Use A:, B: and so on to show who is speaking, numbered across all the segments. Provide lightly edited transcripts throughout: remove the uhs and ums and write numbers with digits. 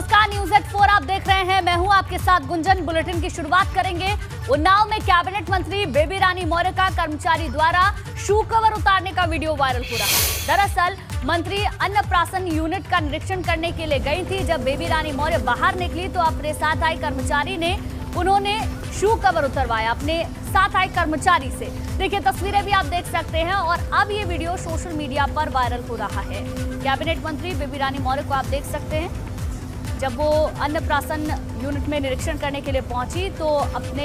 A: नमस्कार, न्यूज़-8 आप देख रहे हैं। मैं हूं आपके साथ गुंजन। बुलेटिन की शुरुआत करेंगे। उन्नाव में कैबिनेट मंत्री बेबी रानी मौर्य का कर्मचारी द्वारा शू कवर उतारने का वीडियो वायरल हो रहा है। दरअसल मंत्री अन्नप्राशन यूनिट का निरीक्षण करने के लिए गई थी। जब बेबी रानी मौर्य बाहर निकली तो अपने साथ आई कर्मचारी ने उन्होंने शू कवर उतरवाया अपने साथ आए कर्मचारी से। देखिए, तस्वीरें भी आप देख सकते हैं और अब ये वीडियो सोशल मीडिया पर वायरल हो रहा है। कैबिनेट मंत्री बेबी रानी मौर्य को आप देख सकते हैं, जब वो अन्नप्राशन यूनिट में निरीक्षण करने के लिए पहुंची तो अपने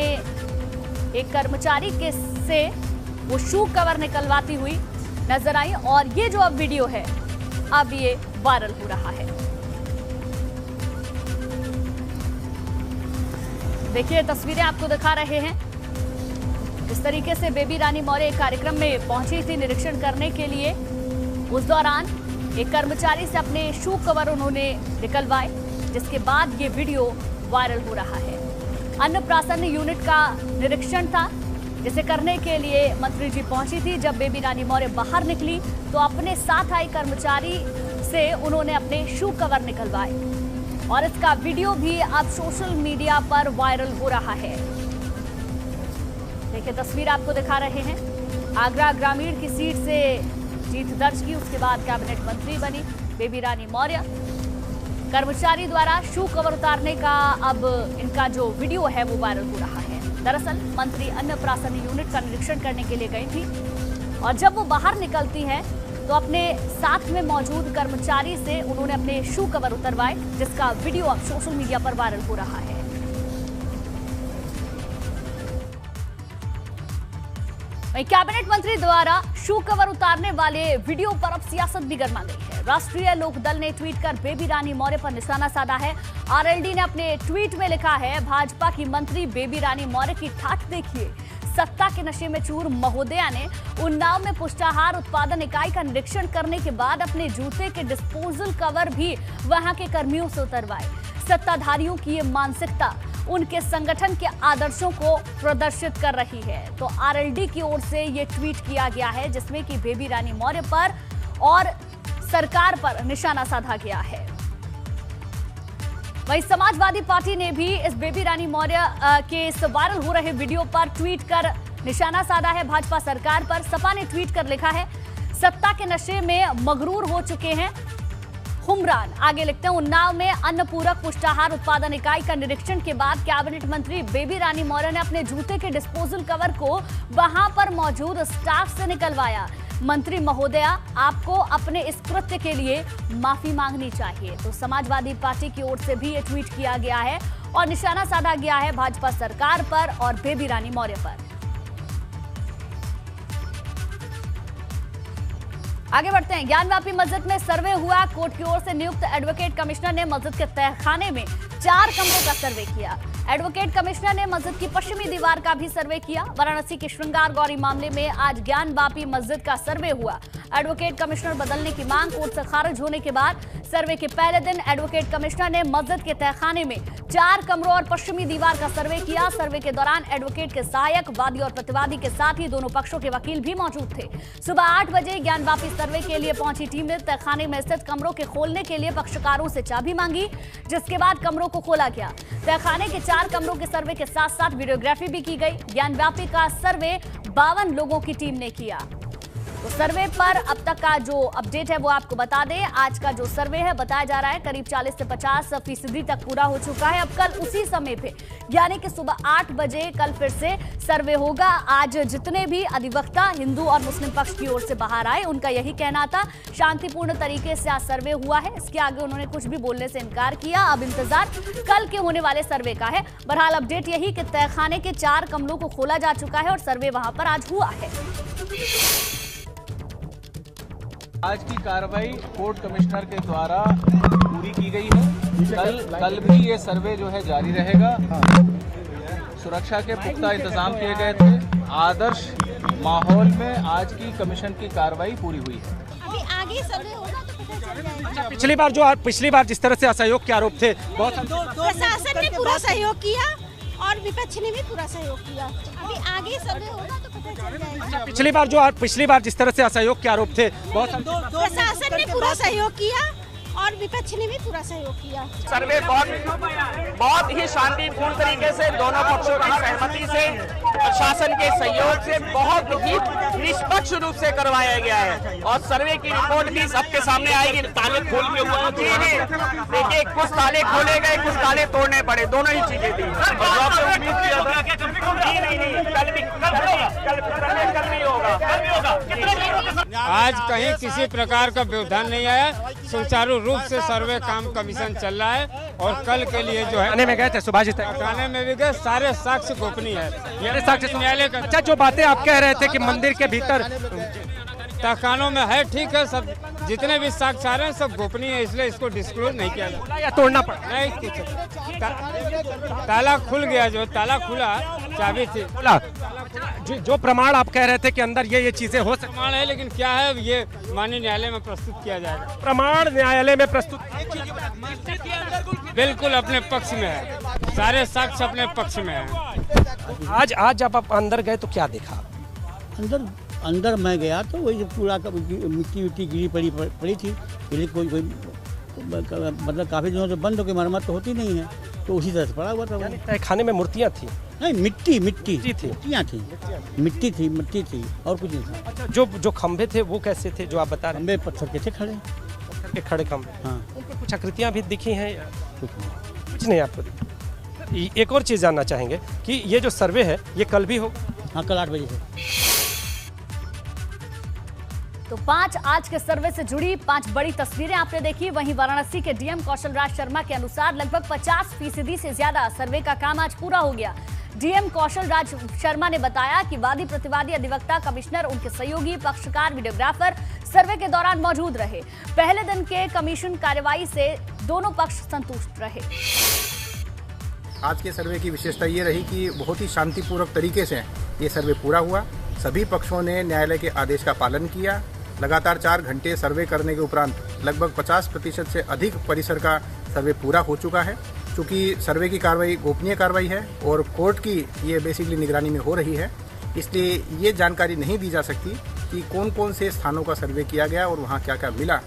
A: एक कर्मचारी के से वो शू कवर निकलवाती हुई नजर आई और ये जो अब वीडियो है अब ये वायरल हो रहा है। देखिए, तस्वीरें आपको दिखा रहे हैं इस तरीके से बेबी रानी मौर्य एक कार्यक्रम में पहुंची थी निरीक्षण करने के लिए। उस दौरान एक कर्मचारी से अपने शू कवर उन्होंने निकलवाए, जिसके बाद ये वीडियो वायरल हो रहा है। अन्नप्राशन यूनिट का निरीक्षण था जिसे करने के लिए मंत्री जी पहुंची थी। जब बेबी रानी मौर्य बाहर निकली तो अपने साथ आई कर्मचारी से उन्होंने अपने शू कवर निकलवाए और इसका वीडियो भी अब सोशल मीडिया पर वायरल हो रहा है। देखिए, तस्वीर आपको दिखा रहे हैं। आगरा ग्रामीण की सीट से जीत दर्ज की, उसके बाद कैबिनेट मंत्री बनी बेबी रानी मौर्य। कर्मचारी द्वारा शू कवर उतारने का अब इनका जो वीडियो है वो वायरल हो रहा है। दरअसल मंत्री अन्नप्राशन यूनिट का निरीक्षण करने के लिए गई थी और जब वो बाहर निकलती है तो अपने साथ में मौजूद कर्मचारी से उन्होंने अपने शू कवर उतरवाए, जिसका वीडियो अब सोशल मीडिया पर वायरल हो रहा है। वहीं कैबिनेट मंत्री द्वारा शू कवर उतारने वाले वीडियो पर अब सियासत भी गर्मा गई है। राष्ट्रीय लोकदल ने ट्वीट कर बेबी रानी मौर्य पर निशाना साधा है। आरएलडी ने अपने ट्वीट में लिखा है, भाजपा की मंत्री बेबी रानी मौर्य की ठाठ देखिए। सत्ता के नशे में चूर महोदया ने उन्नाव में पुष्टाहार उत्पादन इकाई का निरीक्षण करने के बाद अपने जूते के डिस्पोजल कवर भी वहां के कर्मियों से उतरवाए। सत्ताधारियों की ये मानसिकता उनके संगठन के आदर्शों को प्रदर्शित कर रही है। तो आरएलडी की ओर से ये ट्वीट किया गया है जिसमें कि बेबी रानी मौर्य पर और सरकार पर निशाना साधा गया है। वहीं समाजवादी पार्टी ने भी इस बेबी रानी मौर्य के इस वायरल हो रहे वीडियो पर ट्वीट कर निशाना साधा है भाजपा सरकार पर। सपा ने ट्वीट कर लिखा है, सत्ता के नशे में मगरूर हो चुके हैं हुमरान। आगे लिखते हैं, उन्नाव में अन्न पूरक पुष्टाहार उत्पादन इकाई का निरीक्षण के बाद कैबिनेट मंत्री बेबी रानी मौर्य ने अपने जूते के डिस्पोजल कवर को वहां पर मौजूद स्टाफ से निकलवाया। मंत्री महोदया, आपको अपने इस कृत्य के लिए माफी मांगनी चाहिए। तो समाजवादी पार्टी की ओर से भी ये ट्वीट किया गया है और निशाना साधा गया है भाजपा सरकार पर और बेबी रानी मौर्य पर। आगे बढ़ते हैं। ज्ञानवापी मस्जिद में सर्वे हुआ। कोर्ट की ओर से नियुक्त एडवोकेट कमिश्नर ने मस्जिद के तहखाने में 4 कमरों का सर्वे किया। एडवोकेट कमिश्नर ने मस्जिद की पश्चिमी दीवार का भी सर्वे किया। वाराणसी के श्रृंगार गौरी मामले में आज ज्ञानवापी मस्जिद का सर्वे हुआ। एडवोकेट कमिश्नर बदलने की मांग कोर्ट से खारिज होने के बाद सर्वे के पहले दिन एडवोकेट कमिश्नर ने मस्जिद के तहखाने में 4 कमरों और पश्चिमी दीवार का सर्वे किया। सर्वे के दौरान एडवोकेट के सहायक, वादी और प्रतिवादी के साथ ही दोनों पक्षों के वकील भी मौजूद थे। सुबह 8 बजे ज्ञानवापी सर्वे के लिए पहुंची टीम ने तहखाने में स्थित कमरों के खोलने के लिए पक्षकारों से चाबी मांगी, जिसके बाद कमरों को खोला गया। तहखाने के 4 कमरों के सर्वे के साथ साथ वीडियोग्राफी भी की गई। ज्ञानवापी का सर्वे 52 लोगों की टीम ने किया। तो सर्वे पर अब तक का जो अपडेट है वो आपको बता दें। आज का जो सर्वे है बताया जा रहा है करीब 40 से 50% तक पूरा हो चुका है। अब कल उसी समय पे यानी कि सुबह 8 बजे कल फिर से सर्वे होगा। आज जितने भी अधिवक्ता हिंदू और मुस्लिम पक्ष की ओर से बाहर आए उनका यही कहना था, शांतिपूर्ण तरीके से आज सर्वे हुआ है। इसके आगे उन्होंने कुछ भी बोलने से इनकार किया। अब इंतजार कल के होने वाले सर्वे का है। बहरहाल अपडेट यही कि तहखाने के 4 कमरों को खोला जा चुका है और सर्वे वहां पर आज हुआ है।
B: आज की कार्रवाई कोर्ट कमिश्नर के द्वारा पूरी की गई है। कल भी ये सर्वे जो है जारी रहेगा। सुरक्षा के पुख्ता इंतजाम किए गए थे। आदर्श माहौल में आज की कमीशन की कार्रवाई पूरी हुई है।
C: अभी आगे सर्वे होगा तो पता चल जाएगा।
D: पिछली बार जिस तरह से असहयोग के आरोप थे, बहुत
C: प्रशासन ने पूरा सहयोग किया और विपक्ष ने भी पूरा सहयोग किया। अभी आगे सर्वे होगा तो पता चल जाएगा।
D: पिछली बार जिस तरह से असहयोग के आरोप थे, बहुत
C: प्रशासन ने पूरा सहयोग किया और विपक्ष ने भी पूरा सहयोग किया।
E: सर्वे बहुत ही शांतिपूर्ण तरीके से दोनों पक्षों की सहमति से, प्रशासन के सहयोग से बहुत ही निष्पक्ष रूप से करवाया गया है और सर्वे की रिपोर्ट भी सबके सामने आएगी। ताले खोल के हुआ देखिए, कुछ ताले खोले गए, कुछ ताले तोड़ने पड़े, दोनों ही चीजें थी। कल नहीं होगा।
D: आज कहीं किसी प्रकार का व्यवधान नहीं आया, सुचारू रूप से सर्वे काम कमीशन चल रहा है और कल के लिए जो है थाने में गए थे, सुभाषित थाने में भी गए, सारे साक्ष्य गोपनीय है। साक्ष्य न्यायालय का अच्छा, जो बातें आप कह रहे थे कि मंदिर के भीतर तहखानों में है, ठीक है, सब जितने भी साक्ष्य आ रहे हैं सब गोपनीय है, इसलिए इसको डिस्क्लोज नहीं किया गया या तोड़ना पड़ा नहीं कुछ। ताला खुल गया, जो ताला खुला चाबी थी खुला। जो प्रमाण आप कह रहे थे कि अंदर ये चीजें हो सकती प्रमाण है, लेकिन क्या है ये माननीय न्यायालय में प्रस्तुत किया जाएगा। प्रमाण न्यायालय में प्रस्तुत बिल्कुल अपने पक्ष में है, सारे साक्ष्य अपने पक्ष में है।
F: आज जब आप अंदर गए तो क्या देखा?
G: अंदर मैं गया तो वही पूरा मिट्टी गिरी पड़ी थी, कोई मतलब काफ़ी दिनों से बंद हो के मरम्मत तो होती नहीं है, तो उसी तरह से पड़ा हुआ था।
F: तहखाने में मूर्तियाँ थी? नहीं, मिट्टी थी और कुछ नहीं था। अच्छा, जो खंभे थे वो कैसे थे जो आप बता रहे? खंभे पत्थर के थे, खड़े खंभे। हाँ, कुछ आकृतियाँ भी दिखी हैं? कुछ नहीं आपको। एक और चीज़ जानना चाहेंगे कि ये जो सर्वे है ये कल भी होगा? हाँ, कल 8 बजे से।
A: तो 5 आज के सर्वे से जुड़ी 5 बड़ी तस्वीरें आपने देखी। वहीं वाराणसी के डीएम कौशल राज शर्मा के अनुसार लगभग 50% से ज्यादा सर्वे का काम आज पूरा हो गया। डीएम कौशल राज शर्मा ने बताया कि वादी प्रतिवादी, अधिवक्ता, कमिश्नर, उनके सहयोगी, पक्षकार, वीडियोग्राफर सर्वे के दौरान मौजूद रहे। पहले दिन के कमीशन कार्यवाही से दोनों पक्ष संतुष्ट रहे।
H: आज के सर्वे की विशेषता ये रही कि बहुत ही शांतिपूर्वक तरीके से ये सर्वे पूरा हुआ। सभी पक्षों ने न्यायालय के आदेश का पालन किया। लगातार 4 घंटे सर्वे करने के उपरांत लगभग 50% से अधिक परिसर का सर्वे पूरा हो चुका है। चूँकि सर्वे की कार्रवाई गोपनीय कार्रवाई है और कोर्ट की ये बेसिकली निगरानी में हो रही है, इसलिए ये जानकारी नहीं दी जा सकती कि कौन कौन से स्थानों का सर्वे किया गया और वहाँ क्या क्या मिला,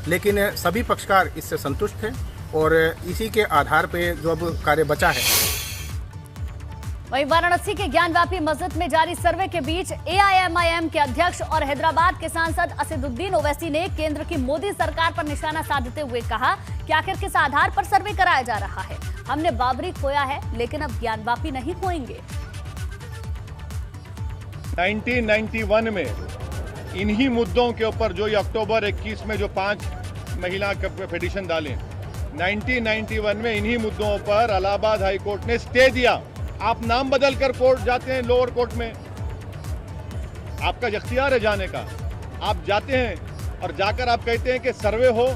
H: लेकिन सभी पक्षकार इससे संतुष्ट थे और इसी के आधार पर जो अब कार्य बचा है।
A: वहीं वाराणसी के ज्ञानवापी मस्जिद में जारी सर्वे के बीच एआईएमआईएम के अध्यक्ष और हैदराबाद के सांसद असदुद्दीन ओवैसी ने केंद्र की मोदी सरकार पर निशाना साधते हुए कहा कि आखिर किस आधार पर सर्वे कराया जा रहा है। हमने बाबरी खोया है, लेकिन अब ज्ञानवापी नहीं खोएंगे।
I: 1991 में इन्हीं मुद्दों के ऊपर जो अक्टूबर 21 में जो 5 महिला पिटीशन डाले, 1991 में इन्हीं मुद्दों पर इलाहाबाद हाई कोर्ट ने स्टे दिया। आप नाम बदल कर कोर्ट जाते हैं, लोअर कोर्ट में आपका इख्तियार है जाने का। आप जाते हैं और जाकर आप कहते हैं कि सर्वे हो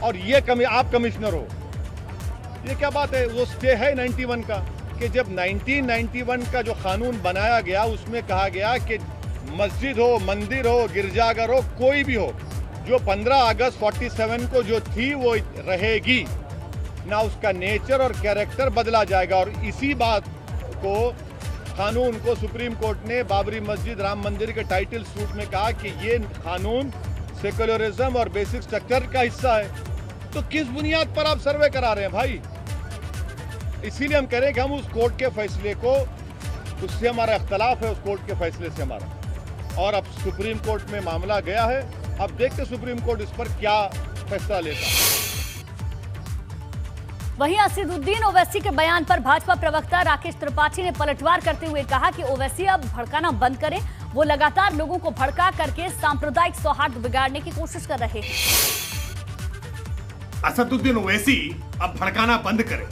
I: और ये आप कमिश्नर हो। ये क्या बात है? वो स्टे है 91 का कि जब 1991 का जो कानून बनाया गया उसमें कहा गया कि मस्जिद हो, मंदिर हो, गिरजाघर हो, कोई भी हो, जो 15 अगस्त 47 को जो थी वो रहेगी ना, उसका नेचर और कैरेक्टर बदला जाएगा। और इसी बात को कानून को सुप्रीम कोर्ट ने बाबरी मस्जिद, राम मंदिर के टाइटल सूट में कहा कि ये कानून सेकुलरिज्म और बेसिक स्ट्रक्चर का हिस्सा है। तो किस बुनियाद पर आप सर्वे करा रहे हैं भाई? इसीलिए हम कह रहे हैं कि हम उस कोर्ट के फैसले को, उससे हमारा इख्तलाफ है, उस कोर्ट के फैसले से हमारा। और अब सुप्रीम कोर्ट में मामला गया है, अब देखते सुप्रीम कोर्ट इस पर क्या फैसला लेता है।
A: वहीं असदुद्दीन ओवैसी के बयान पर भाजपा प्रवक्ता राकेश त्रिपाठी ने पलटवार करते हुए कहा कि ओवैसी अब भड़काना बंद करें। वो लगातार लोगों को भड़का करके सांप्रदायिक सौहार्द बिगाड़ने की कोशिश कर रहे हैं।
J: असदुद्दीन ओवैसी अब भड़काना बंद करें।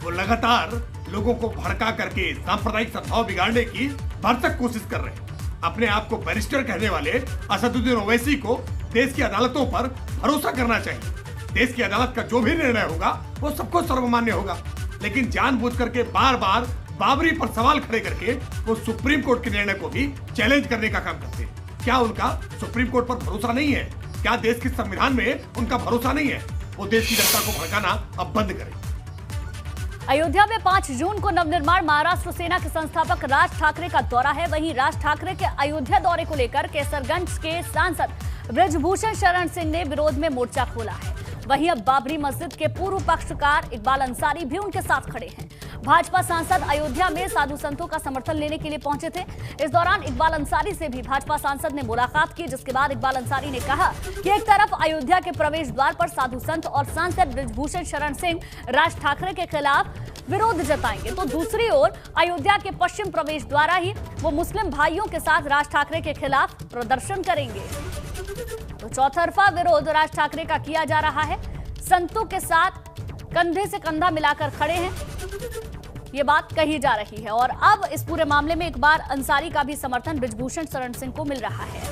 J: वो लगातार लोगों को भड़का करके सांप्रदायिक सद्भाव बिगाड़ने की भरसक कोशिश कर रहे हैं। अपने आप को बैरिस्टर कहने वाले असदुद्दीन ओवैसी को देश की अदालतों पर भरोसा करना चाहिए। देश की अदालत का जो भी निर्णय होगा वो सबको सर्वमान्य होगा, लेकिन जानबूझ करके बार बार बाबरी पर सवाल खड़े करके वो सुप्रीम कोर्ट के निर्णय को भी चैलेंज करने का काम करते हैं। क्या उनका सुप्रीम कोर्ट पर भरोसा नहीं है? क्या देश के संविधान में उनका भरोसा नहीं है? वो देश की जनता को भड़काना अब बंद करें।
A: अयोध्या में 5 जून को नवनिर्माण महाराष्ट्र सेना के संस्थापक राज ठाकरे का दौरा है। वहीं राज ठाकरे के अयोध्या दौरे को लेकर केसरगंज के सांसद ब्रजभूषण शरण सिंह ने विरोध में मोर्चा खोला है। वहीं अब बाबरी मस्जिद के पूर्व पक्षकार इकबाल अंसारी भी उनके साथ खड़े हैं। भाजपा सांसद अयोध्या में साधु संतों का समर्थन लेने के लिए पहुंचे थे। इस दौरान इकबाल अंसारी से भी भाजपा सांसद ने मुलाकात की, जिसके बाद इकबाल अंसारी ने कहा कि एक तरफ अयोध्या के प्रवेश द्वार पर साधु संत और सांसद बृजभूषण शरण सिंह राज ठाकरे के खिलाफ विरोध जताएंगे, तो दूसरी ओर अयोध्या के पश्चिम प्रवेश द्वारा ही वो मुस्लिम भाइयों के साथ राज ठाकरे के खिलाफ प्रदर्शन करेंगे। तो चौतरफा विरोध राज ठाकरे का किया जा रहा है। संतों के साथ कंधे से कंधा मिलाकर खड़े हैं, ये बात कही जा रही है। और अब इस पूरे मामले में इकबाल अंसारी का भी समर्थन बृजभूषण शरण सिंह को मिल रहा है।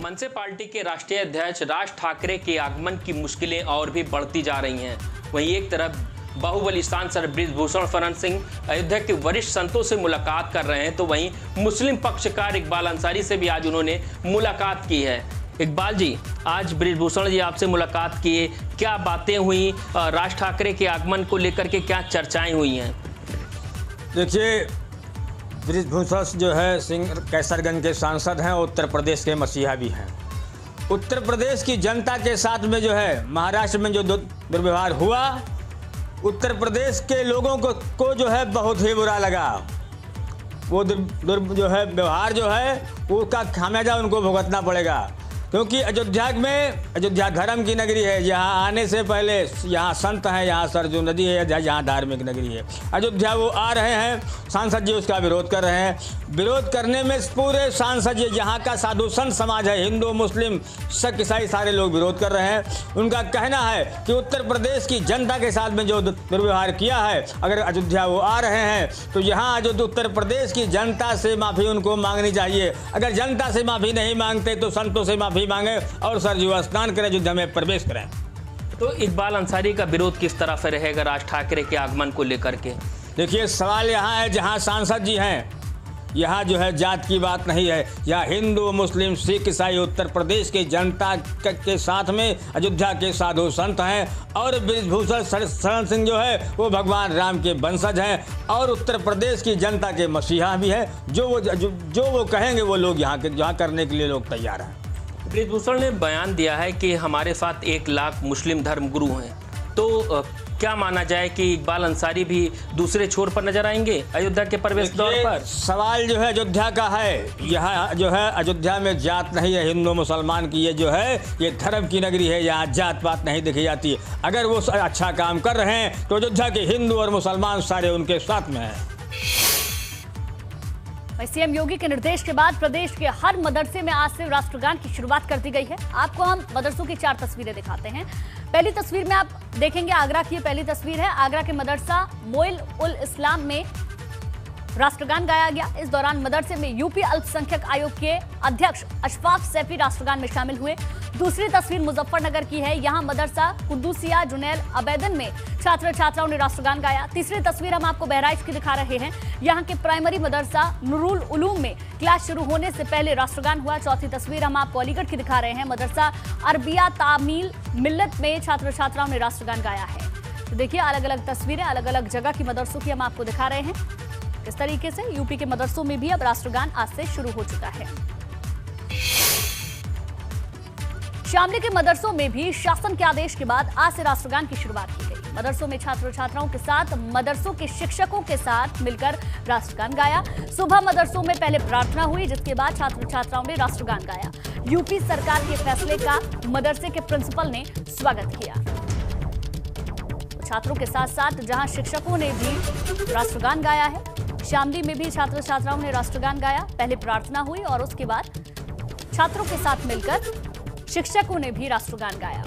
E: मनसे पार्टी के राष्ट्रीय अध्यक्ष राज ठाकरे के आगमन की मुश्किलें और भी बढ़ती जा रही हैं। वहीं एक तरफ बाहुबली सांसद बृजभूषण शरण सिंह अयोध्या के वरिष्ठ संतों से मुलाकात कर रहे हैं, तो वहीं मुस्लिम पक्षकार इकबाल अंसारी से भी आज उन्होंने मुलाकात की है। इकबाल जी, आज बृजभूषण जी आपसे मुलाकात किए, क्या बातें हुई, राज ठाकरे के आगमन को लेकर के क्या चर्चाएं हुई हैं?
K: देखिए, बृजभूषण जो है सिंह कैसरगंज के सांसद हैं, उत्तर प्रदेश के मसीहा भी हैं। उत्तर प्रदेश की जनता के साथ में जो है महाराष्ट्र में जो दुर्व्यवहार हुआ, उत्तर प्रदेश के लोगों को जो है बहुत ही बुरा लगा। वो जो है व्यवहार जो है उसका खामियाजा उनको भुगतना पड़ेगा, क्योंकि अयोध्या धर्म की नगरी है। यहाँ आने से पहले यहाँ संत हैं, यहाँ सरजू नदी है, यहाँ धार्मिक नगरी है। अयोध्या वो आ रहे हैं, सांसद जी उसका विरोध कर रहे हैं। विरोध करने में पूरे सांसद जी, यहाँ का साधु संत समाज है, हिंदू मुस्लिम सिख ईसाई सारे लोग विरोध कर रहे हैं। उनका कहना है कि उत्तर प्रदेश की जनता के साथ में जो दुर्व्यवहार किया है, अगर अयोध्या वो आ रहे हैं तो यहाँ जो उत्तर प्रदेश की जनता से माफ़ी उनको मांगनी चाहिए। अगर जनता से माफ़ी नहीं मांगते तो संतों से माफ़ी मांगे और सरयू स्नान करें, अयोध्या में प्रवेश करें।
E: तो इकबाल अंसारी का विरोध किस तरह से रहेगा राज ठाकरे के आगमन को लेकर के?
K: देखिए, सवाल यहाँ है, जहाँ सांसद जी हैं यहाँ जो है जात की बात नहीं है। यहाँ हिंदू मुस्लिम सिख ईसाई उत्तर प्रदेश की जनता के साथ में अयोध्या के साधु संत हैं, और बृजभूषण शरण सिंह जो है वो भगवान राम के वंशज हैं और उत्तर प्रदेश की जनता के मसीहा भी हैं। जो वो कहेंगे वो लोग यहाँ करने के लिए लोग तैयार हैं।
E: बृजभूषण ने बयान दिया है कि हमारे साथ 1 लाख मुस्लिम धर्मगुरु हैं, तो क्या माना जाए कि इकबाल अंसारी भी दूसरे छोर पर नजर आएंगे अयोध्या के प्रवेश द्वार पर?
K: सवाल जो है अयोध्या का है। यहाँ जो है अयोध्या में जात नहीं है हिंदू मुसलमान की, ये धर्म की नगरी है, यहाँ जात पात नहीं देखी जाती। अगर वो अच्छा काम कर रहे हैं तो अयोध्या के हिंदू और मुसलमान सारे उनके साथ में हैं।
A: सीएम योगी के निर्देश के बाद प्रदेश के हर मदरसे में आज से राष्ट्रगान की शुरुआत कर दी गई है। आपको हम मदरसों की 4 तस्वीरें दिखाते हैं। पहली तस्वीर में आप देखेंगे आगरा की पहली तस्वीर है। आगरा के मदरसा मोइल उल इस्लाम में राष्ट्रगान गाया गया। इस दौरान मदरसे में यूपी अल्पसंख्यक आयोग के अध्यक्ष अशफाक सैफी राष्ट्रगान में शामिल हुए। दूसरी तस्वीर मुजफ्फरनगर की है। यहाँ मदरसा कुद्दूसिया जुनैल अबैदन में छात्र छात्राओं ने राष्ट्रगान गाया। तीसरी तस्वीर हम आपको बहराइच की दिखा रहे हैं। यहाँ के प्राइमरी मदरसा नुरुल उलूम में क्लास शुरू होने से पहले राष्ट्रगान हुआ। चौथी तस्वीर हम आपको अलीगढ़ की दिखा रहे हैं। मदरसा अरबिया तामील मिल्लत में छात्र छात्राओं ने राष्ट्रगान गाया है। तो देखिए, अलग अलग तस्वीरें अलग अलग जगह की मदरसों की हम आपको दिखा रहे हैं। इस तरीके से यूपी के मदरसों में भी अब राष्ट्रगान आज से शुरू हो चुका है। शामली के मदरसों में भी शासन के आदेश के बाद आज से राष्ट्रगान की शुरुआत की गई। मदरसों में छात्र छात्राओं के साथ मदरसों के शिक्षकों के साथ मिलकर राष्ट्रगान गाया। सुबह मदरसों में पहले प्रार्थना हुई, जिसके बाद छात्र छात्राओं ने राष्ट्रगान गाया। यूपी सरकार के फैसले का मदरसे के प्रिंसिपल ने स्वागत किया। छात्रों के साथ साथ जहां शिक्षकों ने भी राष्ट्रगान गाया है, शामली में भी छात्र छात्राओं ने राष्ट्रगान गाया। पहले प्रार्थना हुई और उसके बाद छात्रों के साथ मिलकर शिक्षकों ने भी राष्ट्रगान गाया।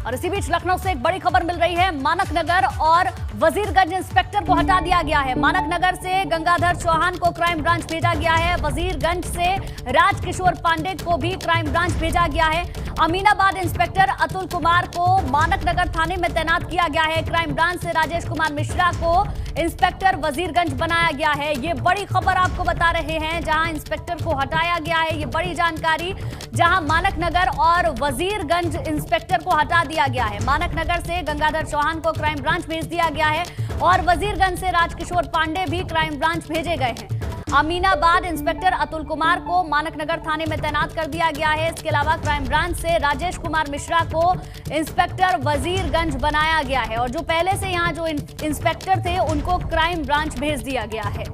A: और इसी बीच लखनऊ से एक बड़ी खबर मिल रही है। मानक नगर और वजीरगंज इंस्पेक्टर को हटा दिया गया है। मानक नगर से गंगाधर चौहान को क्राइम ब्रांच भेजा गया है। वजीरगंज से राजकिशोर पांडे को भी क्राइम ब्रांच भेजा गया है। अमीनाबाद इंस्पेक्टर अतुल कुमार को मानक नगर थाने में तैनात किया गया है। क्राइम ब्रांच से राजेश कुमार मिश्रा को इंस्पेक्टर वजीरगंज बनाया गया है। ये बड़ी खबर आपको बता रहे हैं, जहां इंस्पेक्टर को हटाया गया है। ये बड़ी जानकारी, जहां मानक नगर और वजीरगंज इंस्पेक्टर को हटा दिया गया है। मानक नगर से गंगाधर चौहान को क्राइम ब्रांच भेज दिया गया है और वजीरगंज से राजकिशोर पांडे भी क्राइम ब्रांच भेजे गए हैं। अमीनाबाद इंस्पेक्टर अतुल कुमार को मानकनगर थाने में तैनात कर दिया गया है। इसके अलावा क्राइम ब्रांच से राजेश कुमार मिश्रा को इंस्पेक्टर वजीरगंज बनाया गया है और जो पहले से यहाँ जो इंस्पेक्टर थे उनको क्राइम ब्रांच भेज दिया गया है।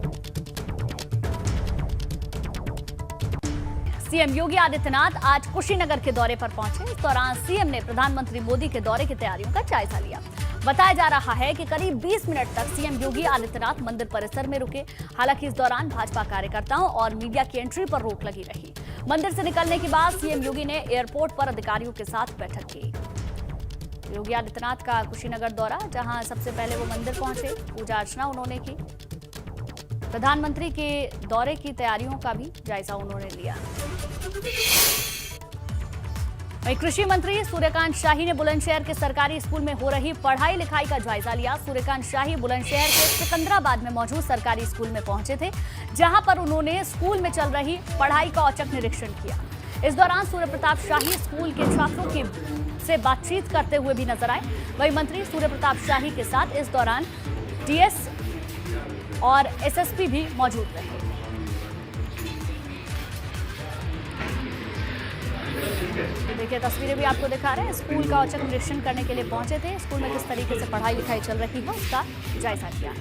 A: सीएम योगी आदित्यनाथ आज कुशीनगर के दौरे पर पहुंचे। इस दौरान सीएम ने प्रधानमंत्री मोदी के दौरे की तैयारियों का जायजा लिया। बताया जा रहा है कि करीब 20 मिनट तक सीएम योगी आदित्यनाथ मंदिर परिसर में रुके। हालांकि इस दौरान भाजपा कार्यकर्ताओं और मीडिया की एंट्री पर रोक लगी रही। मंदिर से निकलने के बाद सीएम योगी ने एयरपोर्ट पर अधिकारियों के साथ बैठक की। योगी आदित्यनाथ का कुशीनगर दौरा, जहां सबसे पहले वो मंदिर पहुंचे, पूजा अर्चना उन्होंने की। प्रधानमंत्री के दौरे की तैयारियों का भी जायजा उन्होंने लिया। वहीं कृषि मंत्री सूर्यकांत शाही ने बुलंदशहर के सरकारी स्कूल में हो रही पढ़ाई लिखाई का जायजा लिया। सूर्यकांत शाही बुलंदशहर के सिकंदराबाद में मौजूद सरकारी स्कूल में पहुंचे थे, जहां पर उन्होंने स्कूल में चल रही पढ़ाई का औचक निरीक्षण किया। इस दौरान सूर्य प्रताप शाही स्कूल के छात्रों से बातचीत करते हुए भी नजर आए। वहीं मंत्री सूर्य प्रताप शाही के साथ इस दौरान डीएस और एसएसपी भी मौजूद रहे। देखिए तस्वीरें भी आपको दिखा रहे हैं। स्कूल का औचक निरीक्षण करने के लिए पहुंचे थे। स्कूल में किस तरीके से पढ़ाई लिखाई चल रही है उसका जायजा लिया।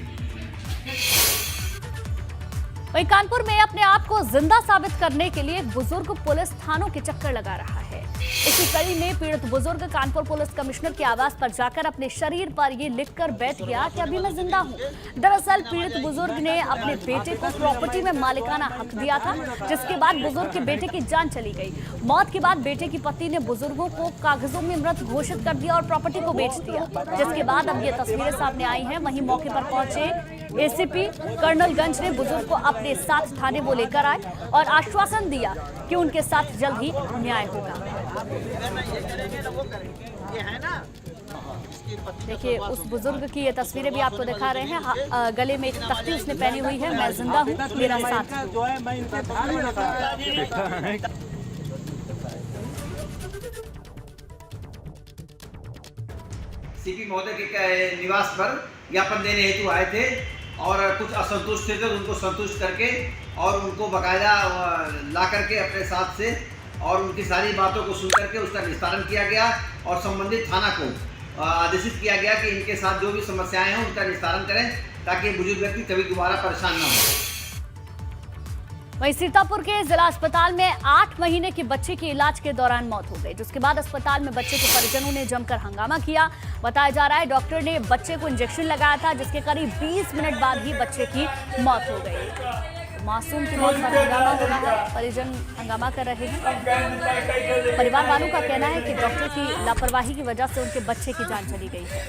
A: वहीं कानपुर में अपने आप को जिंदा साबित करने के लिए एक बुजुर्ग पुलिस थानों के चक्कर लगा रहा है। इसी कड़ी में पीड़ित बुजुर्ग कानपुर पुलिस कमिश्नर के आवास पर जाकर अपने शरीर पर ये लिखकर बैठ गया कि अभी मैं जिंदा हूँ। दरअसल पीड़ित बुजुर्ग ने अपने बेटे को प्रॉपर्टी में मालिकाना हक दिया था, जिसके बाद बुजुर्ग के बेटे की जान चली गई। मौत के बाद बेटे की पत्नी ने बुजुर्गों को कागजों में मृत घोषित कर दिया और प्रॉपर्टी को बेच दिया, जिसके बाद अब ये तस्वीरें सामने आई हैं। वहीं मौके पर पहुंचे एसीपी कर्नलगंज ने बुजुर्ग को अपने साथ थाने वो लेकर आए और आश्वासन दिया कि उनके साथ जल्द ही न्याय होगा। देखिए उस बुजुर्ग की ये तस्वीरें भी आपको दिखा रहे हैं। गले में एक तख्ती उसने पहनी हुई है, मैं जिंदा हूँ, मेरा साथ।
L: सीपी महोदय के निवास पर ज्ञापन देने हेतु आए थे और कुछ असंतुष्ट थे तो उनको संतुष्ट करके और उनको बाकायदा ला करके अपने साथ से और उनकी सारी बातों को सुन करके उसका निस्तारण किया गया और संबंधित थाना को आदेशित किया गया कि इनके साथ जो भी समस्याएं हैं उनका निस्तारण करें ताकि बुजुर्ग व्यक्ति कभी दोबारा परेशान न हो।
A: वहीं सीतापुर के जिला अस्पताल में 8 महीने की बच्चे की इलाज के दौरान मौत हो गई, जिसके बाद अस्पताल में बच्चे के परिजनों ने जमकर हंगामा किया। बताया जा रहा है डॉक्टर ने बच्चे को इंजेक्शन लगाया था, जिसके करीब 20 मिनट बाद ही बच्चे की मौत हो गई। मासूम की मौत पर हंगामा हो रहा है, परिजन हंगामा कर रहे हैं। परिवार वालों का कहना है कि डॉक्टर की लापरवाही की वजह से उनके बच्चे की जान चली गई है।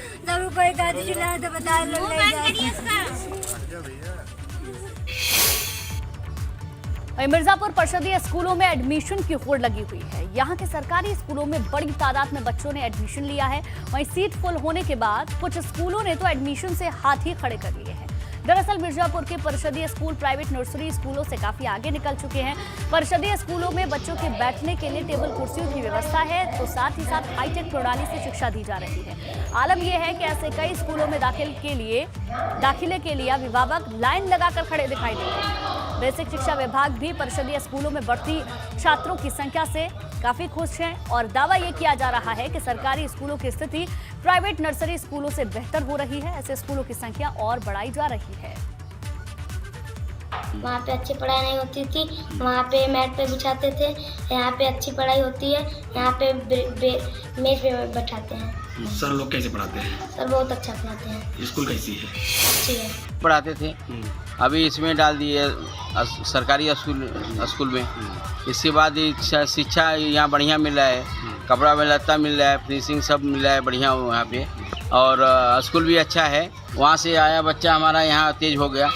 A: मिर्जापुर परिषदीय स्कूलों में एडमिशन की होड़ लगी हुई है। यहाँ के सरकारी स्कूलों में बड़ी तादाद में बच्चों ने एडमिशन लिया है। वहीं सीट फुल होने के बाद कुछ स्कूलों ने तो एडमिशन से हाथ ही खड़े कर लिए हैं। दरअसल मिर्जापुर के परिषदीय स्कूल प्राइवेट नर्सरी स्कूलों से काफी आगे निकल चुके हैं। परिषदीय स्कूलों में बच्चों के बैठने के लिए टेबल कुर्सियों की व्यवस्था है, तो साथ ही साथ हाईटेक प्रणाली से शिक्षा दी जा रही है। आलम यह है कि ऐसे कई स्कूलों में दाखिले के लिए अभिभावक लाइन लगाकर खड़े दिखाई देते हैं। बेसिक शिक्षा विभाग भी परिषदीय स्कूलों में बढ़ती छात्रों की संख्या से काफी खुश हैं और दावा ये किया जा रहा है कि सरकारी स्कूलों की स्थिति प्राइवेट नर्सरी स्कूलों से बेहतर हो रही है। ऐसे स्कूलों की संख्या और बढ़ाई जा रही है।
M: वहाँ पे अच्छी पढ़ाई नहीं होती थी, वहाँ पे मैट पे बिछाते थे। यहाँ पे अच्छी पढ़ाई होती है, यहाँ पे मेज पे बैठाते हैं।
L: सर लोग कैसे पढ़ाते हैं?
M: सर बहुत अच्छा पढ़ाते हैं।
L: स्कूल कैसी है?
M: अच्छी है।
N: पढ़ाते थे, अभी इसमें डाल दिए सरकारी स्कूल में। इसके बाद शिक्षा यहाँ बढ़िया मिल रहा है, कपड़ा में लत्ता मिल रहा है, फिनिशिंग सब मिल रहा है बढ़िया वहाँ पे, और स्कूल भी अच्छा है। वहाँ से आया बच्चा हमारा यहाँ तेज हो गया।